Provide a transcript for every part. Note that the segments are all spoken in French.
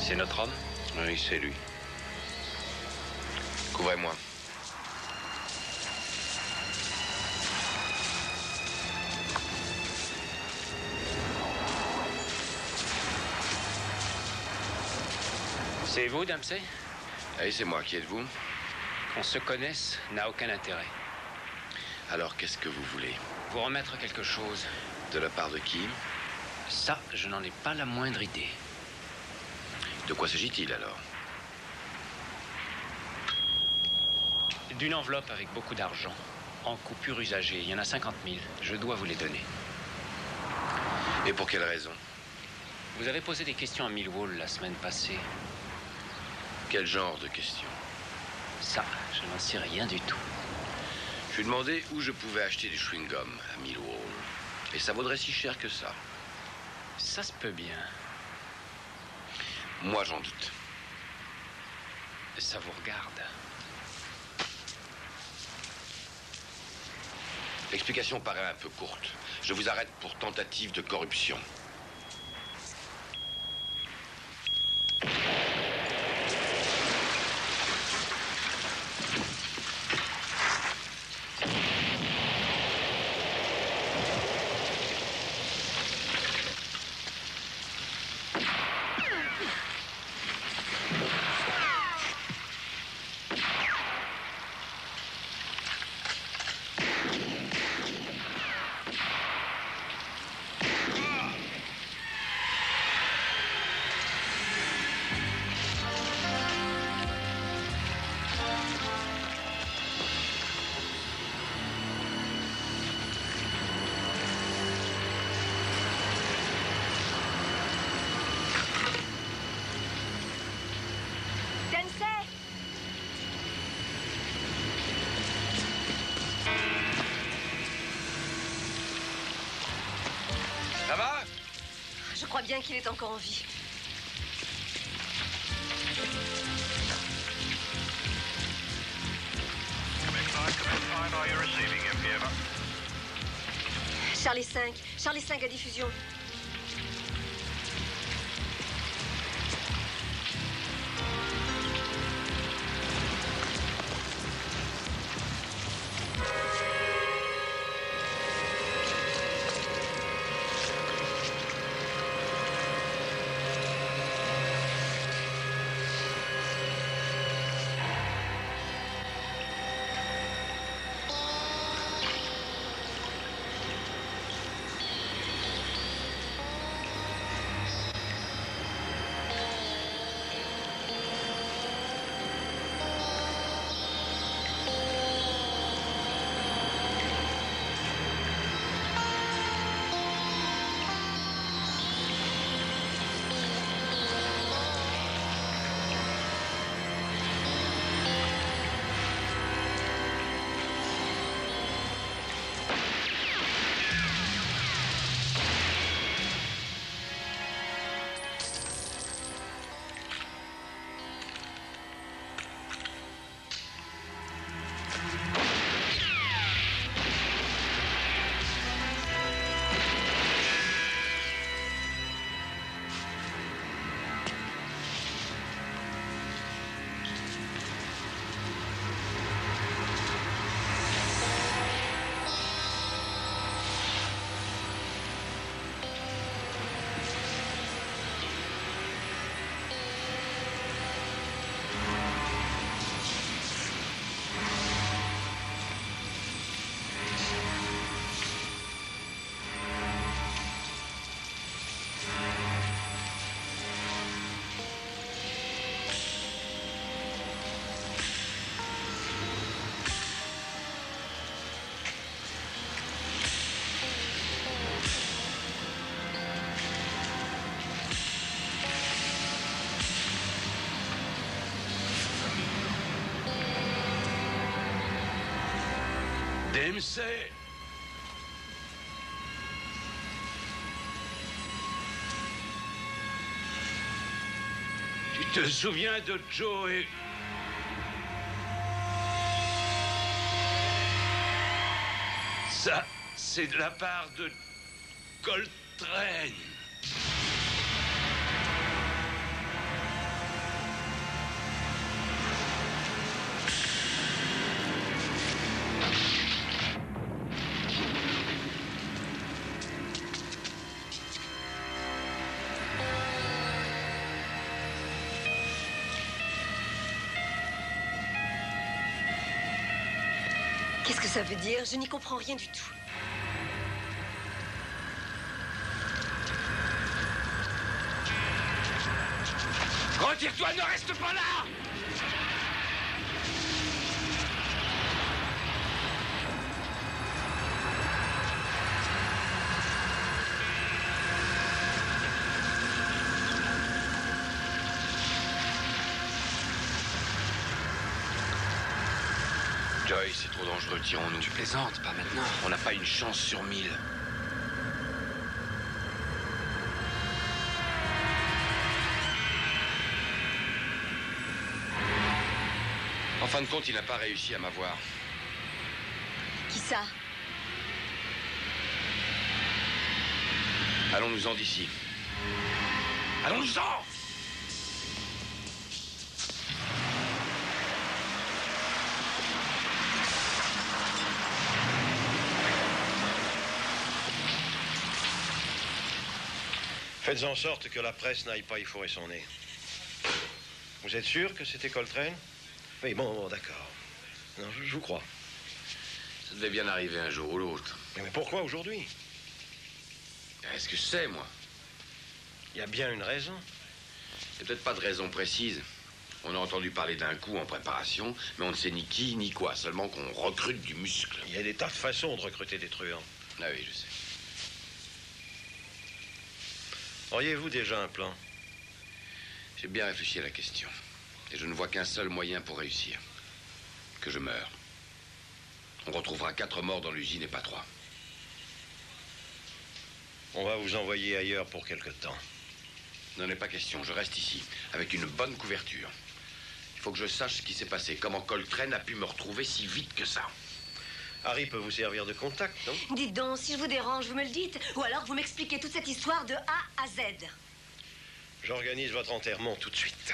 C'est notre homme? Oui, c'est lui. Couvrez-moi. C'est vous, Dempsey? Oui, c'est moi. Qui êtes-vous? Qu'on se connaisse n'a aucun intérêt. Alors, qu'est-ce que vous voulez? Vous remettre quelque chose. De la part de qui? Ça, je n'en ai pas la moindre idée. De quoi s'agit-il, alors? D'une enveloppe avec beaucoup d'argent. En coupures usagées. Il y en a 50 000. Je dois vous les donner. Et pour quelle raison? Vous avez posé des questions à Millwall la semaine passée. Quel genre de questions? Ça, je n'en sais rien du tout. Je lui ai demandé où je pouvais acheter du chewing-gum à Millwall. Et ça vaudrait si cher que ça. Ça se peut bien. Moi, j'en doute. Ça vous regarde. L'explication paraît un peu courte. Je vous arrête pour tentative de corruption. Ça va? Je crois bien qu'il est encore en vie. Charlie 5. Charlie 5 à diffusion. Dempsey! Tu te souviens de Joe et... Ça, c'est de la part de Coltrane. ça veut dire? Je n'y comprends rien du tout. Retire-toi, ne reste pas là! Joyce, c'est trop dangereux, tirons-nous. Tu plaisantes, pas maintenant. On n'a pas une chance sur 1000. En fin de compte, il n'a pas réussi à m'avoir. Qui ça? Allons-nous-en d'ici. Allons-nous-en! Faites en sorte que la presse n'aille pas y fourrer son nez. Vous êtes sûr que c'était Coltrane? Oui, bon, d'accord. Non, je vous crois. Ça devait bien arriver un jour ou l'autre. Mais pourquoi aujourd'hui? Est-ce que je sais, moi? Il y a bien une raison. Il n'y a peut-être pas de raison précise. On a entendu parler d'un coup en préparation, mais on ne sait ni qui ni quoi, seulement qu'on recrute du muscle. Il y a des tas de façons de recruter des truands. Ah oui, je sais. Auriez-vous déjà un plan? J'ai bien réfléchi à la question. Et je ne vois qu'un seul moyen pour réussir. Que je meure. On retrouvera 4 morts dans l'usine et pas 3. On va vous envoyer ailleurs pour quelque temps. N'en est pas question, je reste ici, avec une bonne couverture. Il faut que je sache ce qui s'est passé, comment Coltrane a pu me retrouver si vite que ça. Harry peut vous servir de contact, non? Dites donc, si je vous dérange, vous me le dites. Ou alors vous m'expliquez toute cette histoire de A à Z. J'organise votre enterrement tout de suite.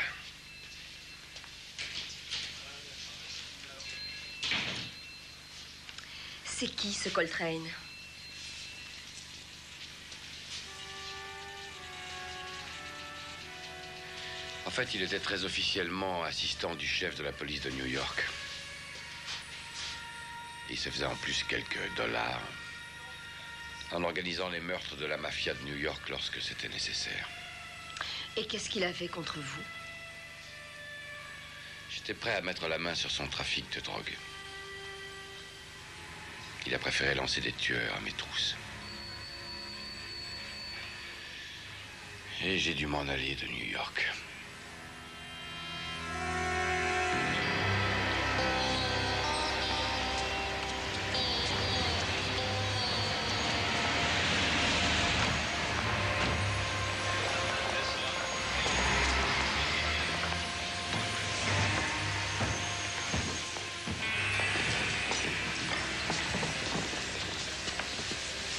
C'est qui, ce Coltrane? En fait, il était très officiellement assistant du chef de la police de New York. Il se faisait en plus quelques dollars en organisant les meurtres de la mafia de New York lorsque c'était nécessaire. Et qu'est-ce qu'il avait contre vous? J'étais prêt à mettre la main sur son trafic de drogue. Il a préféré lancer des tueurs à mes trousses. Et j'ai dû m'en aller de New York.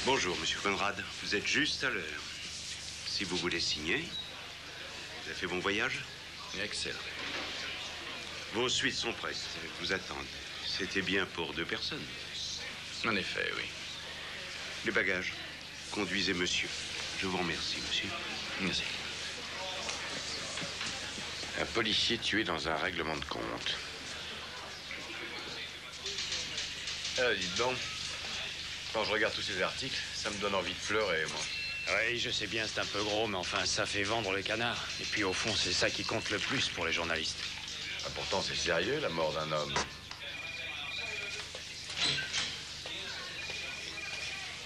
Bonjour, monsieur Conrad. Vous êtes juste à l'heure. Si vous voulez signer, vous avez fait bon voyage? Excellent. Vos suites sont prêtes. Elles vous attendent. C'était bien pour 2 personnes. En effet, oui. Les bagages. Conduisez monsieur. Je vous remercie, monsieur. Merci. Un policier tué dans un règlement de compte. Dites donc, quand je regarde tous ces articles, ça me donne envie de pleurer, moi. Oui, je sais bien, c'est un peu gros, mais enfin, ça fait vendre le canard. Et puis, au fond, c'est ça qui compte le plus pour les journalistes. Ah, pourtant, c'est sérieux, la mort d'un homme.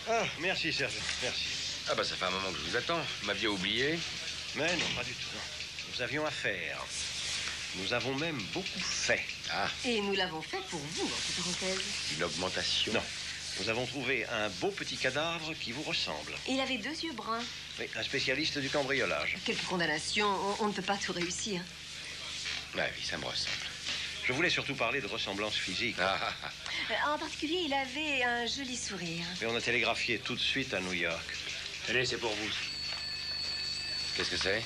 Ah, merci, Serge, merci. Ah bah, ça fait un moment que je vous attends. Vous m'aviez oublié. Mais non, pas du tout, non. Nous avions affaire. Nous avons même beaucoup fait. Ah, Et nous l'avons fait pour vous, entre parenthèses. une augmentation. Non. Nous avons trouvé un beau petit cadavre qui vous ressemble. Il avait 2 yeux bruns. Oui, un spécialiste du cambriolage. Quelques condamnations, on ne peut pas tout réussir. Ouais, oui, ça me ressemble. Je voulais surtout parler de ressemblance physique. En particulier, il avait un joli sourire. Et on a télégraphié tout de suite à New York. Tenez, c'est pour vous. Qu'est-ce que c'est?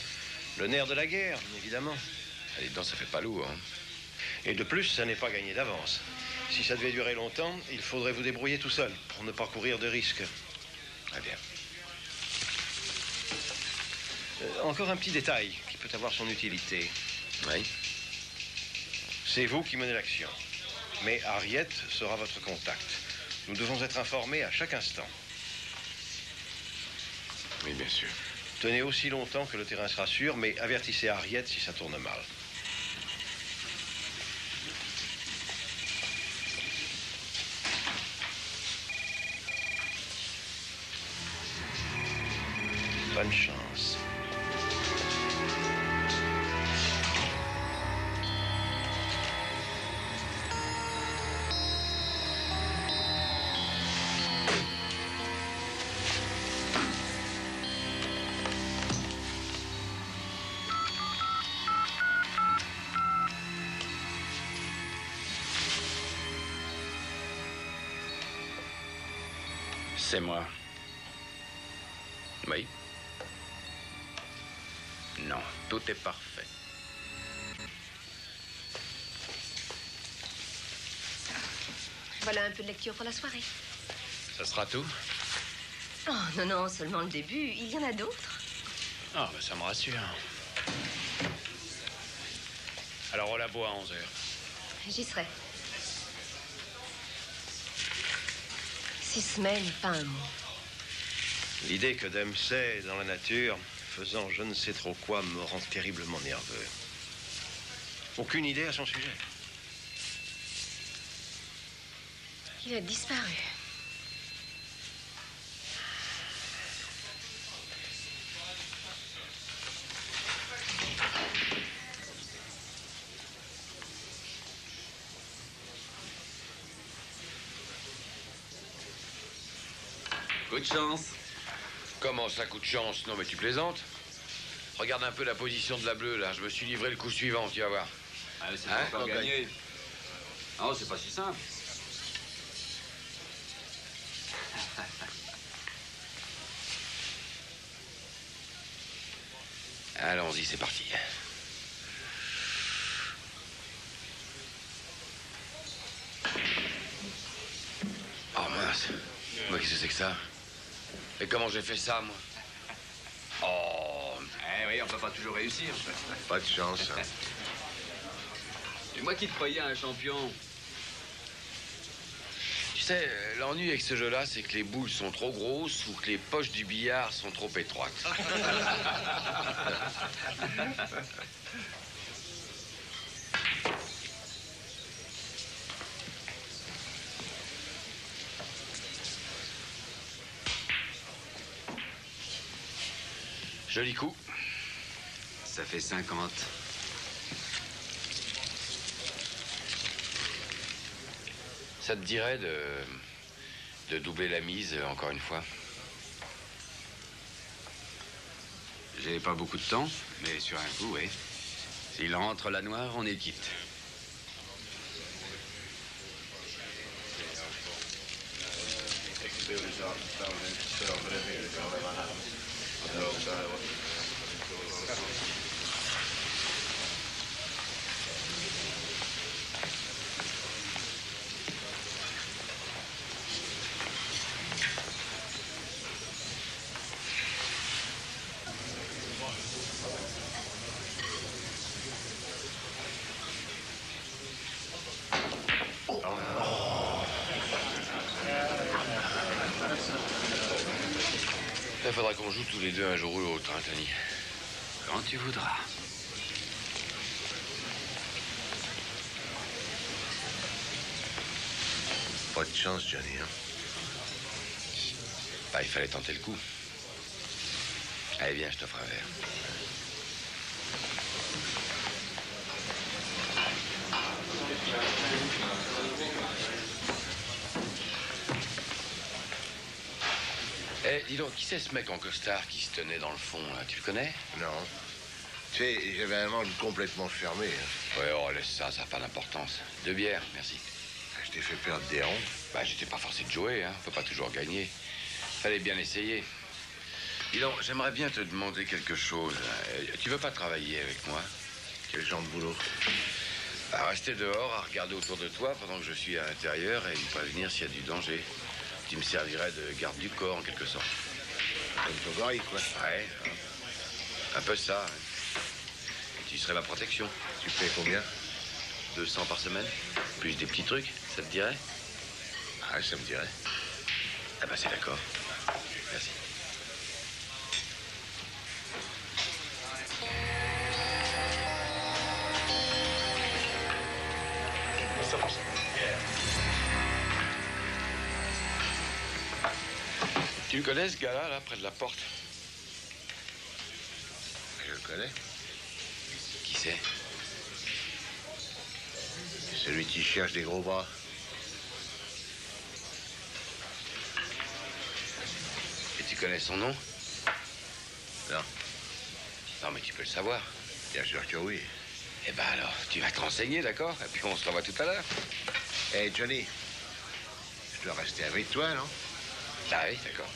Le nerf de la guerre, bien évidemment. Allez, dedans, ça fait pas lourd, hein. Et de plus, ça n'est pas gagné d'avance. Si ça devait durer longtemps, il faudrait vous débrouiller tout seul pour ne pas courir de risques. Très bien. Encore un petit détail qui peut avoir son utilité. Oui. C'est vous qui menez l'action. Mais Harriet sera votre contact. Nous devons être informés à chaque instant. Oui, bien sûr. Tenez aussi longtemps que le terrain sera sûr, mais avertissez Harriet si ça tourne mal. Bonne chance. C'est moi. Oui. Non, tout est parfait. Voilà un peu de lecture pour la soirée. Ça sera tout? Oh, non, non, seulement le début. Il y en a d'autres. Ah, ben ça me rassure. Alors, au labo à 11h. J'y serai. 6 semaines, pas un mot. L'idée que Dempsey est dans la nature, faisant je ne sais trop quoi, me rend terriblement nerveux. Aucune idée à son sujet. Il a disparu. Coup de chance. Comment ça, coup de chance? Non, mais tu plaisantes? Regarde un peu la position de la bleue, là. Je me suis livré le coup suivant, tu vas voir. Ah, c'est pas encore gagné. Non, c'est pas si simple. Allons-y, c'est parti. Oh mince. Moi, qu'est-ce que c'est que ça? Et comment j'ai fait ça, moi? Oh. Eh oui, on peut pas toujours réussir. Pas de chance. Hein. C'est moi qui te croyais un champion. Tu sais, l'ennui avec ce jeu-là, c'est que les boules sont trop grosses ou que les poches du billard sont trop étroites. Joli coup. Ça fait 50. Ça te dirait de doubler la mise encore une fois? J'ai pas beaucoup de temps, mais sur un coup, oui. S'il rentre la noire, on est quitte. Il faudra qu'on joue tous les deux un jour ou l'autre, hein, Tony. Quand tu voudras. Pas de chance, Johnny. Hein. Bah, il fallait tenter le coup. Allez, viens, je t'offre un verre. Eh, dis donc, qui c'est ce mec en costard qui se tenait dans le fond, là? Tu le connais? Non. Tu sais, j'avais un angle complètement fermé. Hein. Ouais, oh, laisse ça, ça n'a pas d'importance. 2 bières, merci. Je t'ai fait perdre des ronds. Bah, j'étais pas forcé de jouer, hein. Faut pas toujours gagner. Fallait bien essayer. Dis donc, j'aimerais bien te demander quelque chose. Tu veux pas travailler avec moi? Quel genre de boulot? À rester dehors, à regarder autour de toi pendant que je suis à l'intérieur et me prévenir s'il y a du danger. Tu me servirais de garde du corps, en quelque sorte. Comme ton gorille, quoi. Ouais, un peu ça. Hein. Tu serais ma protection. Tu payes combien? 200 par semaine. Plus des petits trucs, ça te dirait? Ah, ça me dirait. Ah bah c'est d'accord. Merci. Tu le connais, ce gars-là, là, près de la porte? Je le connais. Qui c'est? C'est celui qui cherche des gros bras. Et tu connais son nom? Non. Non, mais tu peux le savoir. Bien sûr que oui. Eh ben alors, tu vas te renseigner, d'accord? Et puis on se revoit tout à l'heure. Hé, Johnny. Je dois rester avec toi, non? Ah oui, d'accord.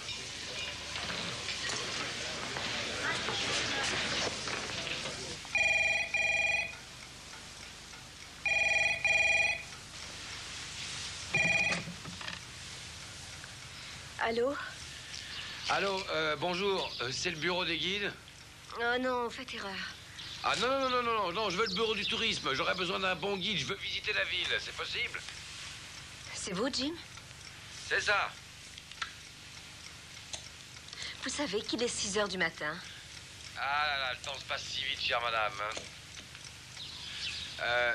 Allô? Allô, bonjour, c'est le bureau des guides? Oh non, vous faites erreur. Ah non, je veux le bureau du tourisme. J'aurais besoin d'un bon guide, je veux visiter la ville, c'est possible? C'est vous, Jim? C'est ça. Vous savez qu'il est 6 heures du matin. Ah là là, le temps se passe si vite, chère madame.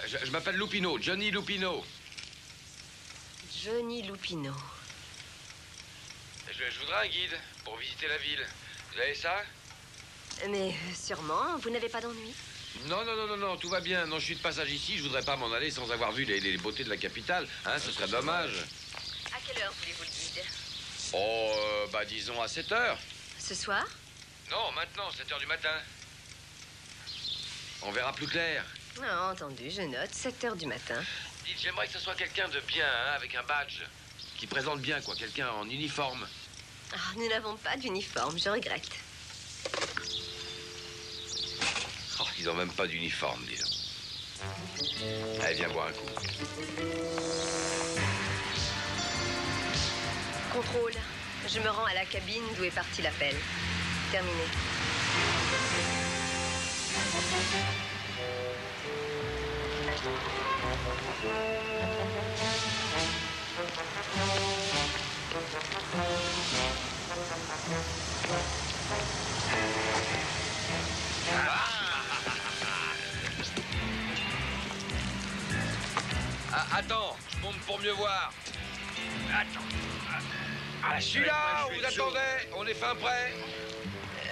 Je m'appelle Lupino, Johnny Lupino. Johnny Lupino. Je voudrais un guide pour visiter la ville. Vous avez ça? Mais sûrement, vous n'avez pas d'ennui? Non, tout va bien. Non, je suis de passage ici, je voudrais pas m'en aller sans avoir vu les beautés de la capitale. Hein, ce serait dommage. À quelle heure voulez-vous le guide? Oh, bah disons à 7 heures. Ce soir? Non, maintenant, 7 heures du matin. On verra plus clair. Non, entendu, je note. 7 heures du matin. Dites, j'aimerais que ce soit quelqu'un de bien, hein, avec un badge. Qui présente bien, quoi. Quelqu'un en uniforme. Ah, nous n'avons pas d'uniforme, je regrette. Oh, ils ont même pas d'uniforme, dis donc. Allez, viens boire un coup. Contrôle. Je me rends à la cabine d'où est parti l'appel. Terminé. Ah, attends, je monte pour mieux voir. Attends. Ah, je suis là, on vous attendait. On est fin prêt.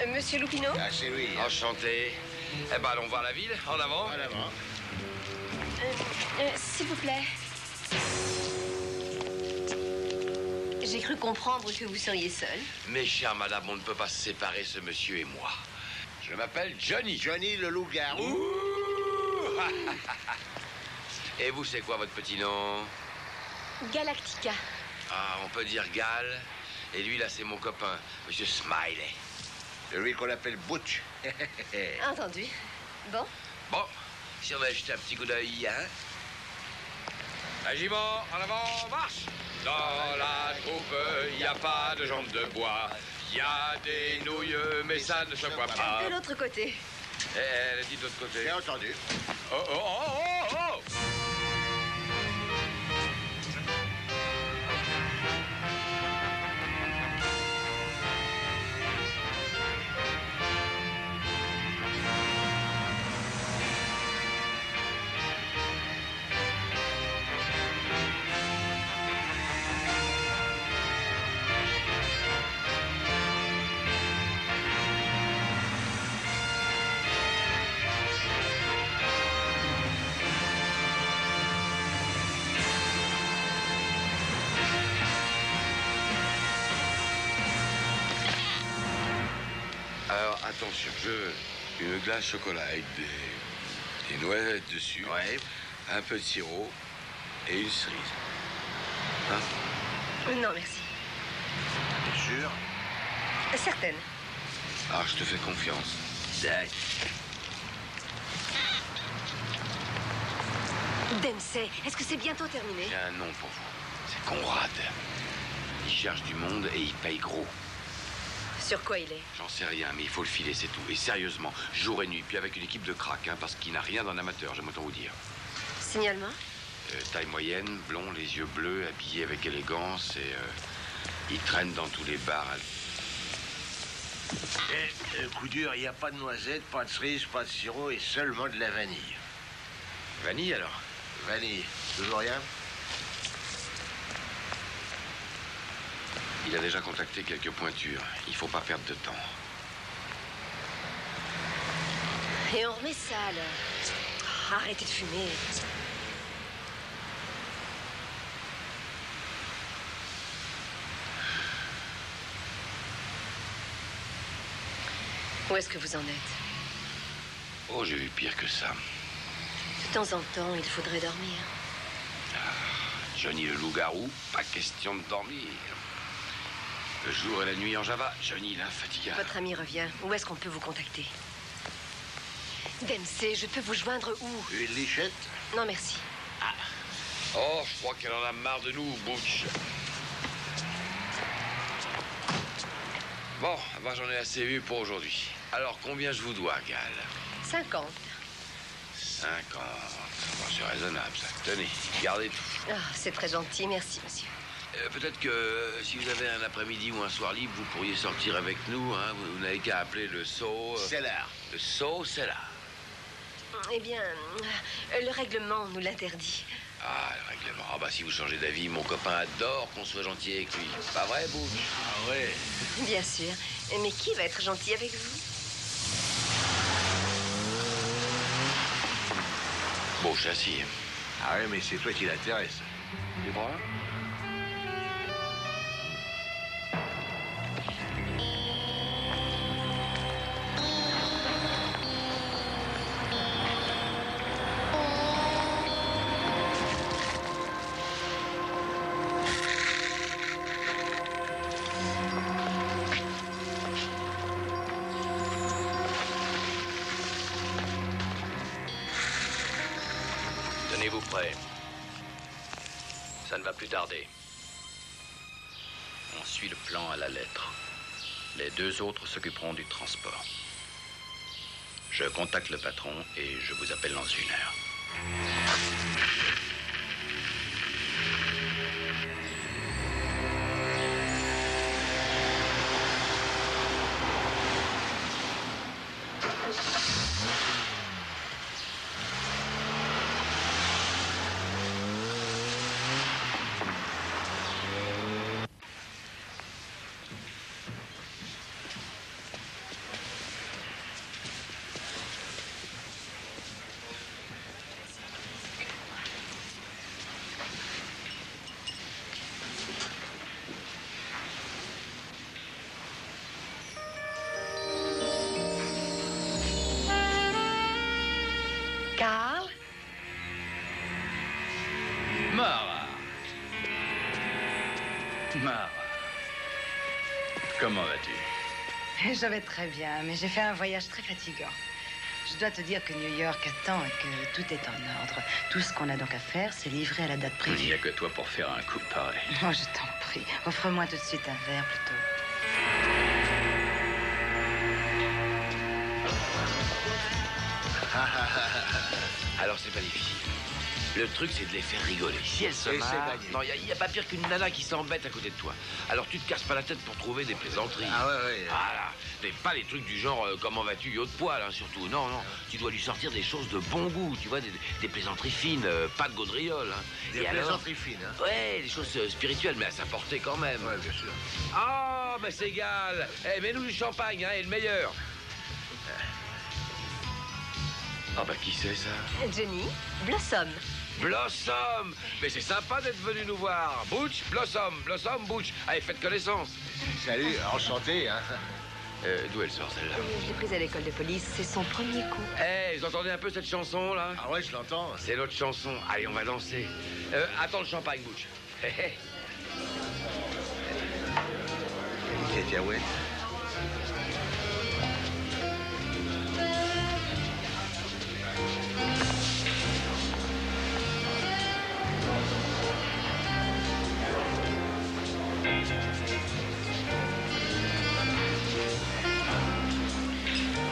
Monsieur Lupino? Ah, c'est lui. Enchanté. Eh ben, allons voir la ville, en avant. En avant. S'il vous plaît. J'ai cru comprendre que vous seriez seul. Mais chère madame, on ne peut pas se séparer, ce monsieur et moi. Je m'appelle Johnny. Johnny le loup-garou. Ouh. Et vous, c'est quoi votre petit nom? Galactica. Ah, on peut dire Gal. Et lui, là, c'est mon copain, monsieur Smiley. Celui qu'on appelle Butch. Entendu. Bon. Bon, si on va jeter un petit coup d'œil, hein? Régiment, en avant, marche. Dans la troupe, il n'y a pas de jambes de bois. Il y a des nouilles, mais ça ne se voit pas. De l'autre côté. Elle a dit de l'autre côté. J'ai entendu. Oh, oh, oh, oh, oh! Alors, attention, je veux une glace chocolat avec des noisettes dessus, Ouais. un peu de sirop et une cerise. Hein? Non, merci. T'es sûr? Certaine. Alors, je te fais confiance. Dempsey, est-ce que c'est bientôt terminé? J'ai un nom pour vous. C'est Conrad. Il cherche du monde et il paye gros. Sur quoi il est? J'en sais rien, mais il faut le filer, c'est tout. Et sérieusement, jour et nuit, puis avec une équipe de crack, hein, parce qu'il n'a rien d'un amateur, j'aime autant vous dire. Signalement? Taille moyenne, blond, les yeux bleus, habillé avec élégance et il traîne dans tous les bars. Coup dur, il n'y a pas de noisettes, pas de cerises, pas de sirop et seulement de la vanille. Vanille alors? Vanille, toujours rien? Il a déjà contacté quelques pointures. Il faut pas perdre de temps. Et on remet ça, là. Arrêtez de fumer. Où est-ce que vous en êtes? Oh, j'ai vu pire que ça. De temps en temps, il faudrait dormir. Johnny le loup-garou, pas question de dormir. Le jour et la nuit en Java, Johnny l'infatigable. Votre ami revient. Où est-ce qu'on peut vous contacter? Dempsey, je peux vous joindre où? Une lichette? Non, merci. Oh, je crois qu'elle en a marre de nous, Butch. Bon, bah, j'en ai assez vu pour aujourd'hui. Alors, combien je vous dois, Gal? 50. 50. Bon, c'est raisonnable, ça. Tenez, gardez tout. Ah, c'est très gentil, merci, monsieur. Peut-être que si vous avez un après-midi ou un soir libre, vous pourriez sortir avec nous. Hein? Vous n'avez qu'à appeler le Saut. Cellar. Le Saut Cellar. Eh bien, le règlement nous l'interdit. Ah, le règlement. Ah, bah, si vous changez d'avis, mon copain adore qu'on soit gentil avec lui. Pas vrai, Bouche? Ah ouais. Bien sûr. Mais qui va être gentil avec vous? Bouche, assis. Ah ouais, mais c'est toi qui l'intéresse. Tu crois? Tenez-vous prêts. Ça ne va plus tarder. On suit le plan à la lettre. Les deux autres s'occuperont du transport. Je contacte le patron et je vous appelle dans 1 heure. Carl? Mara. Mara. Comment vas-tu? Je vais très bien, mais j'ai fait un voyage très fatigant. Je dois te dire que New York attend et que tout est en ordre. Tout ce qu'on a donc à faire, c'est livrer à la date Il n'y prévue. a que toi pour faire un coup pareil. Oh, je t'en prie. Offre-moi tout de suite un verre, plutôt. Alors, c'est pas difficile. Le truc, c'est de les faire rigoler. Si elles se Et c'est marrent... gagné. Non, il n'y a pas pire qu'une nana qui s'embête à côté de toi. Alors, tu te casses pas la tête pour trouver des plaisanteries. Ah ouais. Voilà. Mais pas les trucs du genre comment vas-tu, yacht de poil, hein, surtout. Non. Tu dois lui sortir des choses de bon goût, tu vois, des plaisanteries fines, pas de gaudriole. Hein. Des Et alors plaisanteries fines, hein. Ouais, des choses spirituelles, mais à sa portée quand même. Ouais, bien sûr. Ah, mais c'est égal. Eh, mets-nous du champagne, hein, et le meilleur. Ah bah qui c'est ça? Jenny, Blossom. Blossom! Mais c'est sympa d'être venu nous voir. Butch, Blossom, Butch. Allez, faites connaissance. Salut, enchanté, hein. D'où elle sort celle-là? Je l'ai prise à l'école de police. C'est son premier coup. Eh, vous entendez un peu cette chanson là? Ah ouais, je l'entends. C'est notre chanson. Allez, on va danser. Attends le champagne, Butch. Hé, hé. Une cacahuète.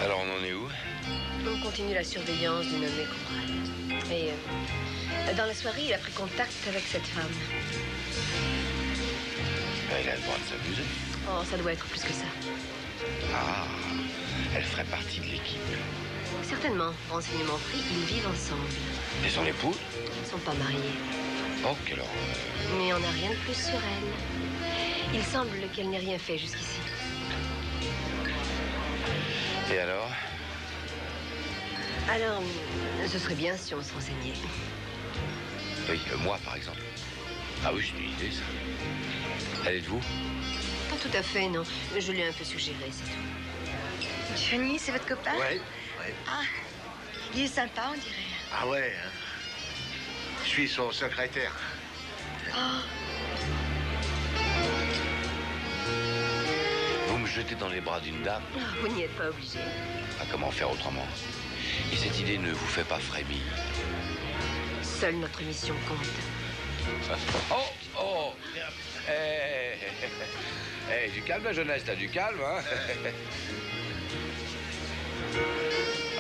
Alors, on en est où? On continue continue la surveillance du nommé Conrad. Et dans la soirée, il a pris contact avec cette femme. Ben, il a le droit de s'amuser. Oh, ça doit être plus que ça. Ah, elle ferait partie de l'équipe. Certainement. Renseignements pris, ils vivent ensemble. Et son épouse? Ils ne sont pas mariés. Oh, quelle horreur. Mais on n'a rien de plus sur elle. Il semble qu'elle n'ait rien fait jusqu'ici. Et alors? Alors, ce serait bien si on se renseignait. Oui, moi, par exemple. Ah oui, c'est une idée, ça. Elle est de vous? Pas tout à fait, non. Je l'ai un peu suggéré, c'est tout. Johnny, c'est votre copain? Ouais. Ah, il est sympa, on dirait. Ah ouais, hein. Je suis son secrétaire. Vous me jetez dans les bras d'une dame? Oh, vous n'y êtes pas obligé. Ah, comment faire autrement? Et cette idée ne vous fait pas frémir? Seule notre mission compte. Oh! Du calme, la jeunesse, t'as du calme, hein?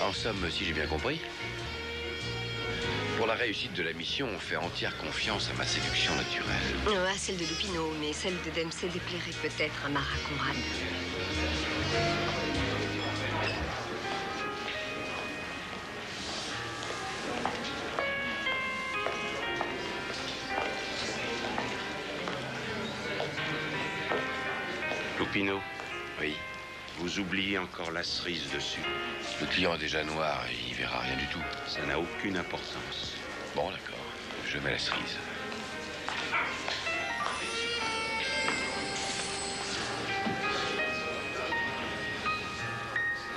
En somme, si j'ai bien compris, pour la réussite de la mission, on fait entière confiance à ma séduction naturelle. À celle de Lupino, mais celle de Dempsey déplairait peut-être à Mara Conrad. Lupino, Oui, vous oubliez encore la cerise dessus. le client est déjà noir et il verra rien du tout. Ça n'a aucune importance. Bon, d'accord, je mets la cerise.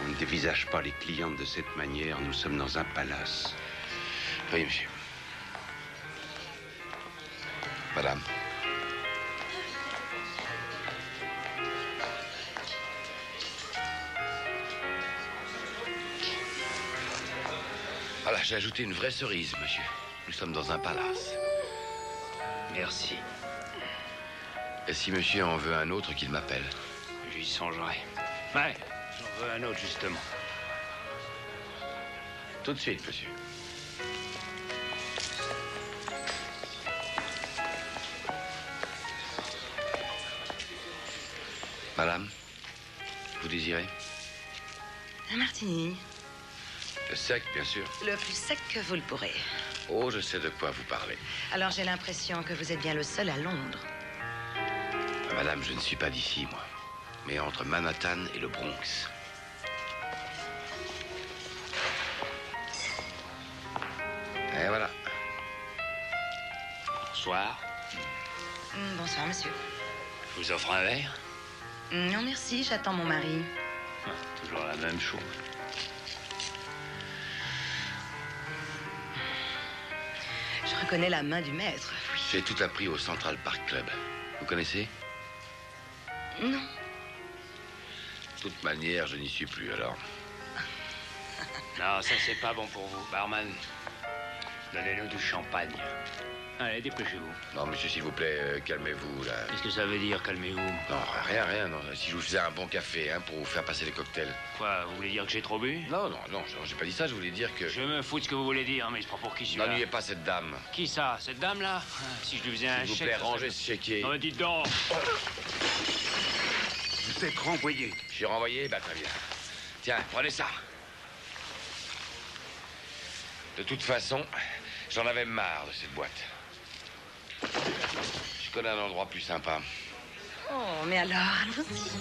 On ne dévisage pas les clientes de cette manière. Nous sommes dans un palace. Oui, monsieur. Madame. Voilà, j'ai ajouté une vraie cerise, monsieur. Nous sommes dans un palace. Merci. Et si monsieur en veut un autre, qu'il m'appelle. J'y songerai. Ouais, j'en veux un autre, justement. Tout de suite, monsieur. Madame, vous désirez? Un martini. Le sec, bien sûr. Le plus sec que vous le pourrez. Oh, je sais de quoi vous parlez. Alors j'ai l'impression que vous êtes bien le seul à Londres. Madame, je ne suis pas d'ici, moi. Mais entre Manhattan et le Bronx. Et voilà. Bonsoir. Bonsoir, monsieur. Je vous offre un verre? Non, merci, j'attends mon mari. Toujours la même chose. Je reconnais la main du maître. J'ai tout appris au Central Park Club. Vous connaissez? Non. De toute manière, je n'y suis plus, alors. Non, ça, c'est pas bon pour vous. Barman, donnez-nous du champagne. Allez, dépêchez-vous. Non, monsieur, s'il vous plaît, calmez-vous, là. Qu'est-ce que ça veut dire, calmez-vous? Non, rien, non. Si je vous faisais un bon café, hein, pour vous faire passer les cocktails. Quoi, vous voulez dire que j'ai trop bu? Non, j'ai pas dit ça, je voulais dire que... Je me fous de ce que vous voulez dire, mais je prends pour qui celui-là? N'ennuyez pas cette dame. Qui ça? Cette dame-là? Si je lui faisais un S'il vous chèque... plaît, ça rangez serait- ce chéquier. Non, mais dites donc! Vous êtes renvoyé. Je suis renvoyé, bah très bien. Tiens, prenez ça. De toute façon, j'en avais marre de cette boîte. Je connais un endroit plus sympa. Oh, mais alors, allons-y.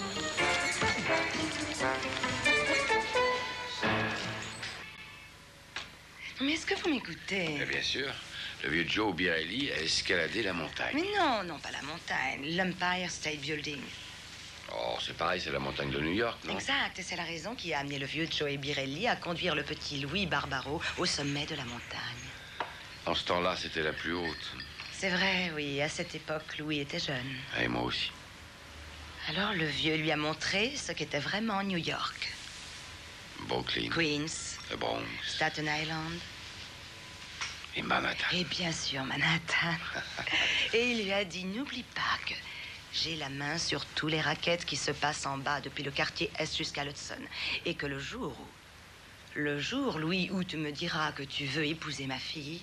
Mais est-ce que vous m'écoutez? Mais bien sûr, le vieux Joe Birelli a escaladé la montagne. Mais non, pas la montagne. L'Empire State Building. Oh, c'est pareil, c'est la montagne de New York, non? Exact, et c'est la raison qui a amené le vieux Joe Birelli à conduire le petit Louis Barbaro au sommet de la montagne. En ce temps-là, c'était la plus haute. C'est vrai, oui, à cette époque, Louis était jeune. Et moi aussi. Alors le vieux lui a montré ce qu'était vraiment New York. Brooklyn, Queens, le Bronx Staten Island et Manhattan. et bien sûr Manhattan. Et il lui a dit, n'oublie pas que j'ai la main sur tous les rackets qui se passent en bas depuis le quartier Est jusqu'à l'Hudson. Et que le jour où Le jour, Louis, où tu me diras que tu veux épouser ma fille,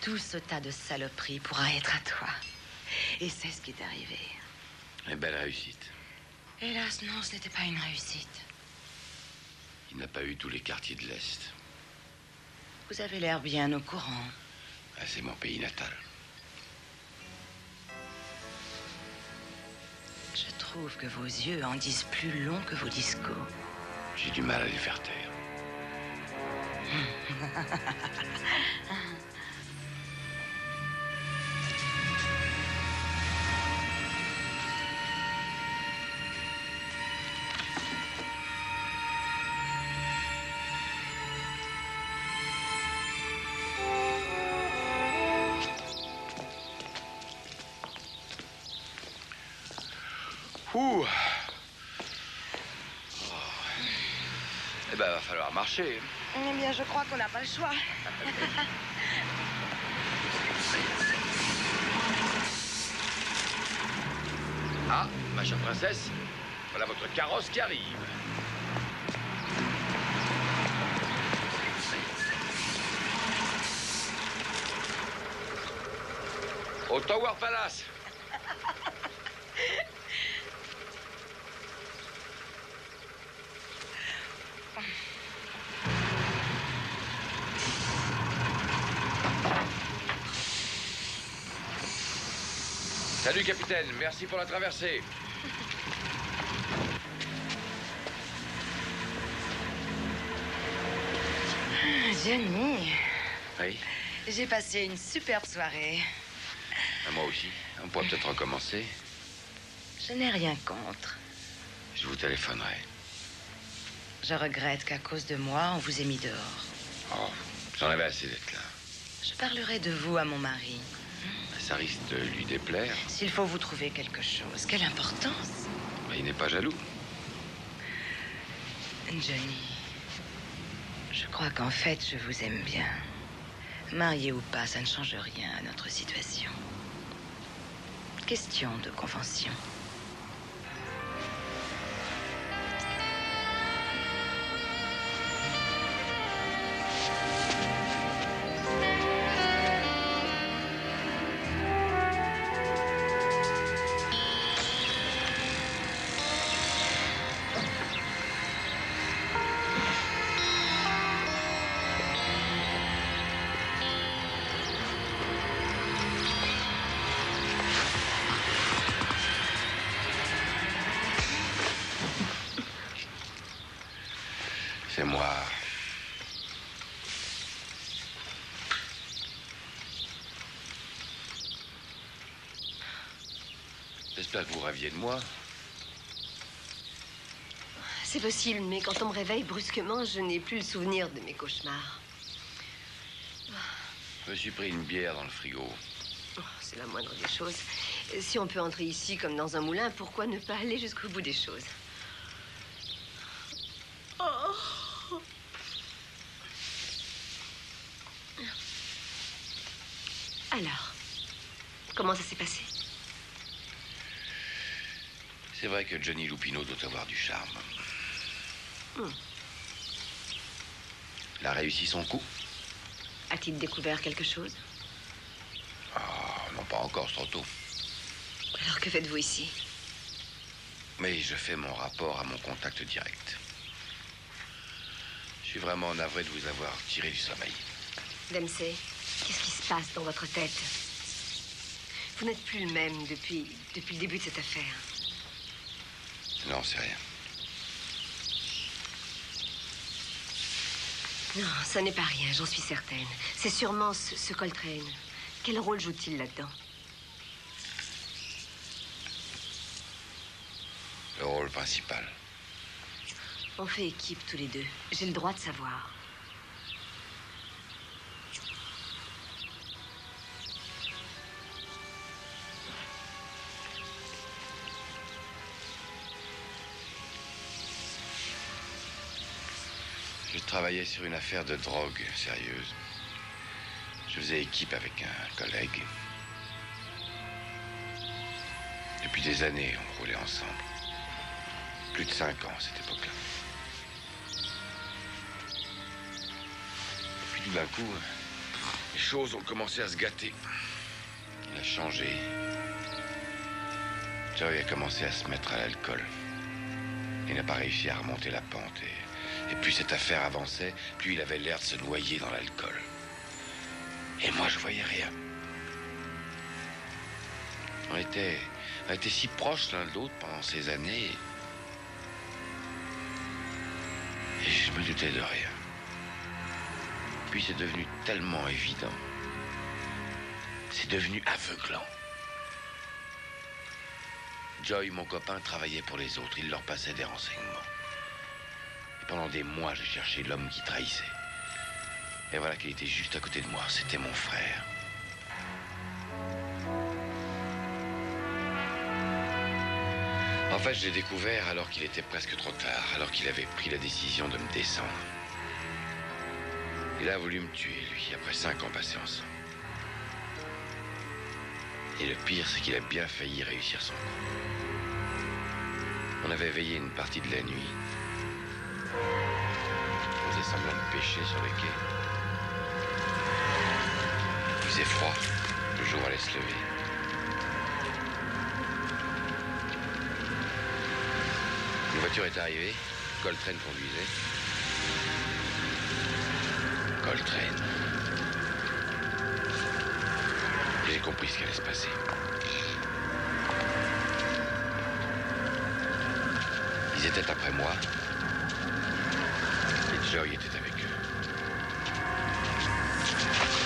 tout ce tas de saloperies pourra être à toi. Et c'est ce qui est arrivé. Une belle réussite. Hélas, non, ce n'était pas une réussite. Il n'a pas eu tous les quartiers de l'Est. Vous avez l'air bien au courant. Ah, c'est mon pays natal. Je trouve que vos yeux en disent plus long que vos discours. J'ai du mal à les faire taire. Ouh. Eh ben, va falloir marcher. Eh bien, je crois qu'on n'a pas le choix. Ah, ma chère princesse, voilà votre carrosse qui arrive. Au Tower Palace. Salut, capitaine. Merci pour la traversée. Johnny, Oui, j'ai passé une superbe soirée. moi aussi. On pourrait peut-être recommencer. Je n'ai rien contre. Je vous téléphonerai. Je regrette qu'à cause de moi, on vous ait mis dehors. Oh, j'en avais assez d'être là. Je parlerai de vous à mon mari. Ça risque de lui déplaire. S'il faut vous trouver quelque chose, quelle importance. Mais il n'est pas jaloux. Johnny, je crois qu'en fait, je vous aime bien. Marié ou pas, ça ne change rien à notre situation. Question de convention. C'est moi. J'espère que vous rêviez de moi. C'est possible, mais quand on me réveille brusquement, je n'ai plus le souvenir de mes cauchemars. Je me suis pris une bière dans le frigo. Oh, c'est la moindre des choses. Si on peut entrer ici comme dans un moulin, pourquoi ne pas aller jusqu'au bout des choses? Oh. Alors, comment ça s'est passé? C'est vrai que Johnny Lupino doit avoir du charme. Il a réussi son coup? A-t-il découvert quelque chose? Oh, non, pas encore, c'est trop tôt. Alors que faites-vous ici? Mais je fais mon rapport à mon contact direct. Je suis vraiment navré de vous avoir tiré du sommeil. Dempsey, qu'est-ce qui se passe dans votre tête? Vous n'êtes plus le même depuis le début de cette affaire. Non, c'est rien. Non, ça n'est pas rien, j'en suis certaine. C'est sûrement ce Coltrane. Quel rôle joue-t-il là-dedans? Le rôle principal. On fait équipe tous les deux. J'ai le droit de savoir. Je travaillais sur une affaire de drogue sérieuse. Je faisais équipe avec un collègue. Depuis des années, on roulait ensemble. Plus de 5 ans à cette époque-là. tout d'un coup, les choses ont commencé à se gâter. Il a changé. Joey a commencé à se mettre à l'alcool. Il n'a pas réussi à remonter la pente. Et plus cette affaire avançait, plus il avait l'air de se noyer dans l'alcool. Et moi, je voyais rien. On était si proches l'un de l'autre pendant ces années. Et je me doutais de rien. Puis c'est devenu tellement évident. C'est devenu aveuglant. Joey, mon copain, travaillait pour les autres. Il leur passait des renseignements. Et pendant des mois, j'ai cherché l'homme qui trahissait. Et voilà qu'il était juste à côté de moi. C'était mon frère. En fait, je l'ai découvert alors qu'il était presque trop tard, alors qu'il avait pris la décision de me descendre. Il a voulu me tuer, lui, après 5 ans passés ensemble. Et le pire, c'est qu'il a bien failli réussir son coup. On avait veillé une partie de la nuit. On faisait semblant de pêcher sur les quais. Il faisait froid, le jour allait se lever. Une voiture est arrivée, Coltrane conduisait. Coltrane. J'ai compris ce qui allait se passer. Ils étaient après moi. Et Joey était avec eux.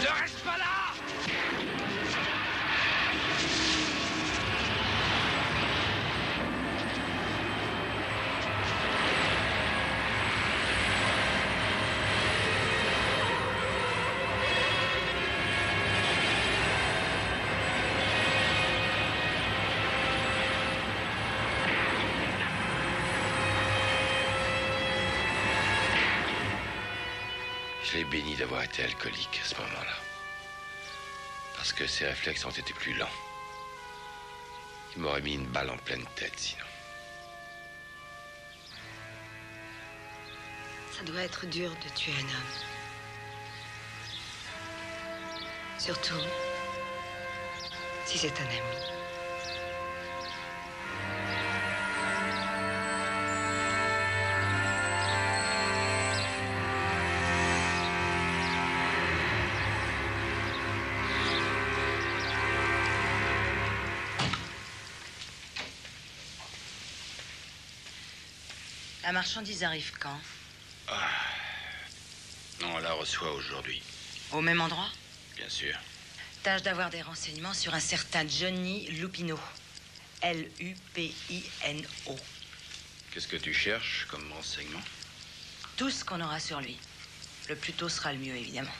Ne reste pas là! Je l'ai béni d'avoir été alcoolique à ce moment-là. Parce que ses réflexes ont été plus lents. Il m'aurait mis une balle en pleine tête, sinon. Ça doit être dur de tuer un homme. Surtout si c'est un ami. La marchandise arrive quand? On la reçoit aujourd'hui, Au même endroit? bien sûr. Tâche d'avoir des renseignements sur un certain Johnny Lupino. Lupino. Qu'est-ce que tu cherches comme renseignement? Tout ce qu'on aura sur lui. Le plus tôt sera le mieux, évidemment.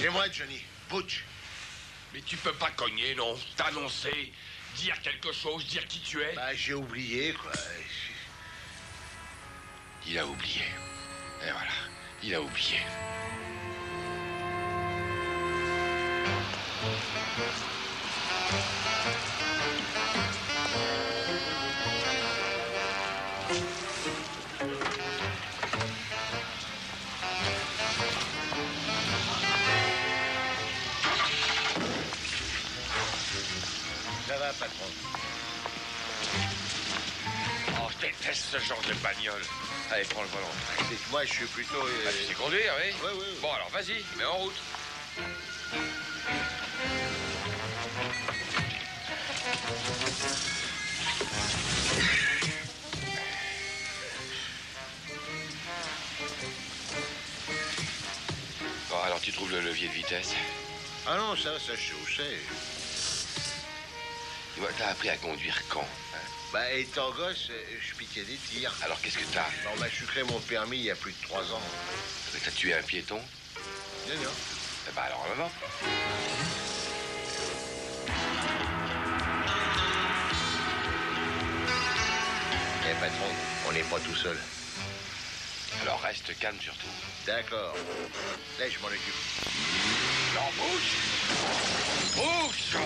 Et moi, Johnny, Butch. Mais tu peux pas cogner, non? T'annoncer, dire quelque chose, dire qui tu es. Bah, j'ai oublié, quoi. Il a oublié. Et voilà, il a oublié. Ça va, patron? Oh, je déteste ce genre de bagnole. Allez, prends le volant. C'est que moi, je suis plutôt... Ah, tu sais conduire, oui? Oui, oui. Bon, alors vas-y, mets en route. Bon, alors tu trouves le levier de vitesse? Ah non, ça, je sais où c'est. Dis-moi, t'as appris à conduire quand, hein? Bah, étant gosse, je piquais des tirs. Alors qu'est-ce que t'as? Non, bah, je suis créé mon permis il y a plus de 3 ans. Mais t'as tué un piéton? Non, non. Eh ben alors, avant. Eh, patron, on n'est pas tout seul. Alors reste calme surtout. D'accord. Là, je m'en occupe. Non, bouge! Bouge!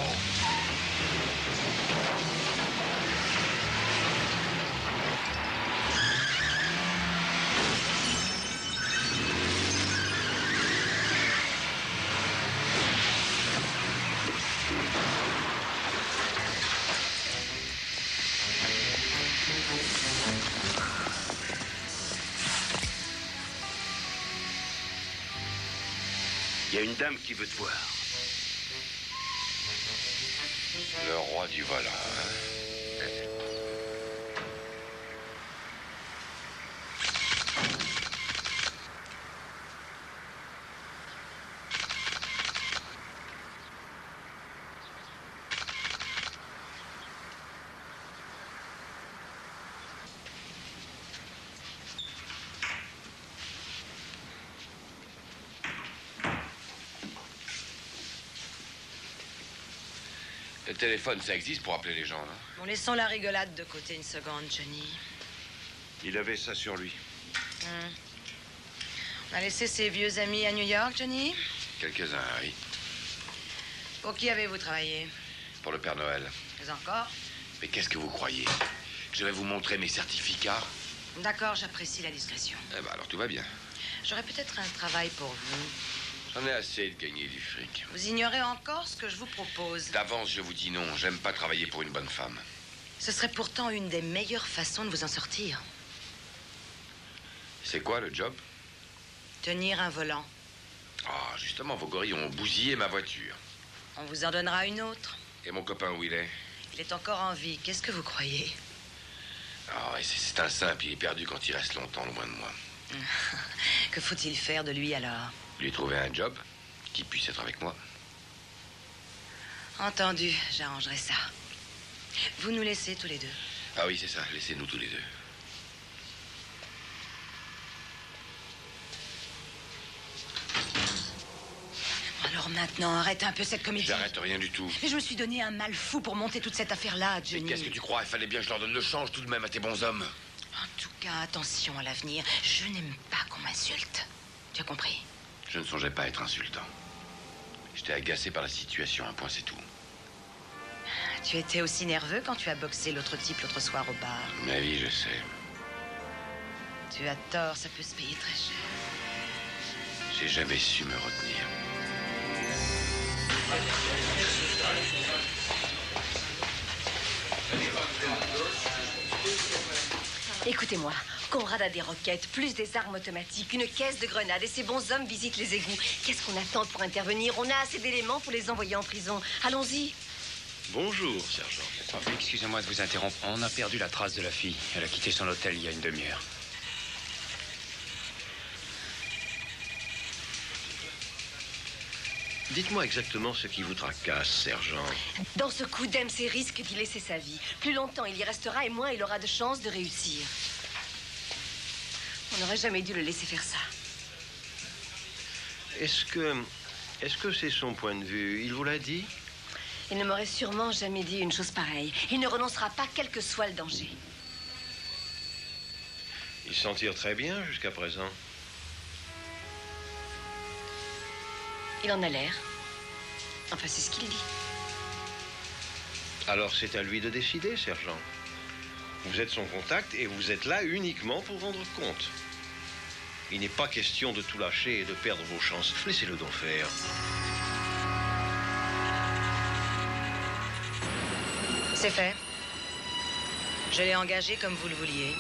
Il y a une dame qui veut te voir. Le roi du volant, hein? Le téléphone, ça existe pour appeler les gens, non? Bon, laissons la rigolade de côté une seconde, Johnny. Il avait ça sur lui. On a laissé ses vieux amis à New York, Johnny? Quelques-uns, oui. Pour qui avez-vous travaillé? Pour le Père Noël. Mais encore? Mais qu'est-ce que vous croyez? Je vais vous montrer mes certificats? D'accord, j'apprécie la discrétion. Eh ben alors tout va bien. J'aurais peut-être un travail pour vous. J'en ai assez de gagner du fric. Vous ignorez encore ce que je vous propose. D'avance, je vous dis non. J'aime pas travailler pour une bonne femme. Ce serait pourtant une des meilleures façons de vous en sortir. C'est quoi le job? Tenir un volant. Ah, justement, vos gorilles ont bousillé ma voiture. On vous en donnera une autre. Et mon copain, où il est? Il est encore en vie. Qu'est-ce que vous croyez? Ah, ouais, c'est un simple. Il est perdu quand il reste longtemps loin de moi. Que faut-il faire de lui alors? Lui trouver un job qui puisse être avec moi. Entendu, j'arrangerai ça. Vous nous laissez tous les deux. Ah oui, c'est ça. Laissez-nous tous les deux. Alors maintenant, arrête un peu cette comédie. J'arrête rien du tout. Mais je me suis donné un mal fou pour monter toute cette affaire-là, Mais Johnny. qu'est-ce que tu crois? Il fallait bien que je leur donne le change tout de même à tes bons hommes. En tout cas, attention à l'avenir. Je n'aime pas qu'on m'insulte. Tu as compris? Je ne songeais pas à être insultant. J'étais agacé par la situation, un point c'est tout. Tu étais aussi nerveux quand tu as boxé l'autre type l'autre soir au bar. Ma vie, je sais. Tu as tort, ça peut se payer très cher. J'ai jamais su me retenir. Écoutez-moi, Conrad a des roquettes, plus des armes automatiques, une caisse de grenades et ces bons hommes visitent les égouts. Qu'est-ce qu'on attend pour intervenir? On a assez d'éléments pour les envoyer en prison. Allons-y. Bonjour, sergent. Oh, excusez-moi de vous interrompre. On a perdu la trace de la fille. Elle a quitté son hôtel il y a une demi-heure. Dites-moi exactement ce qui vous tracasse, sergent. Dans ce coup, Dempsey risque d'y laisser sa vie. Plus longtemps il y restera et moins il aura de chances de réussir. On n'aurait jamais dû le laisser faire ça. Est-ce que c'est son point de vue? Il vous l'a dit? Il ne m'aurait sûrement jamais dit une chose pareille. Il ne renoncera pas, quel que soit le danger. Il s'en tire très bien jusqu'à présent. Il en a l'air. Enfin, c'est ce qu'il dit. Alors c'est à lui de décider, sergent. Vous êtes son contact et vous êtes là uniquement pour rendre compte. Il n'est pas question de tout lâcher et de perdre vos chances. Laissez-le donc faire. C'est fait. Je l'ai engagé comme vous le vouliez.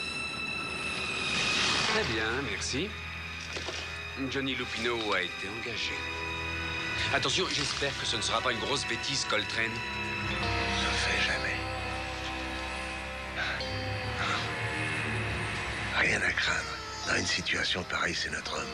Très bien, merci. Johnny Lupino a été engagé. Attention, j'espère que ce ne sera pas une grosse bêtise, Coltrane. Ça fait jamais. Rien à craindre. Dans une situation pareille, c'est notre homme.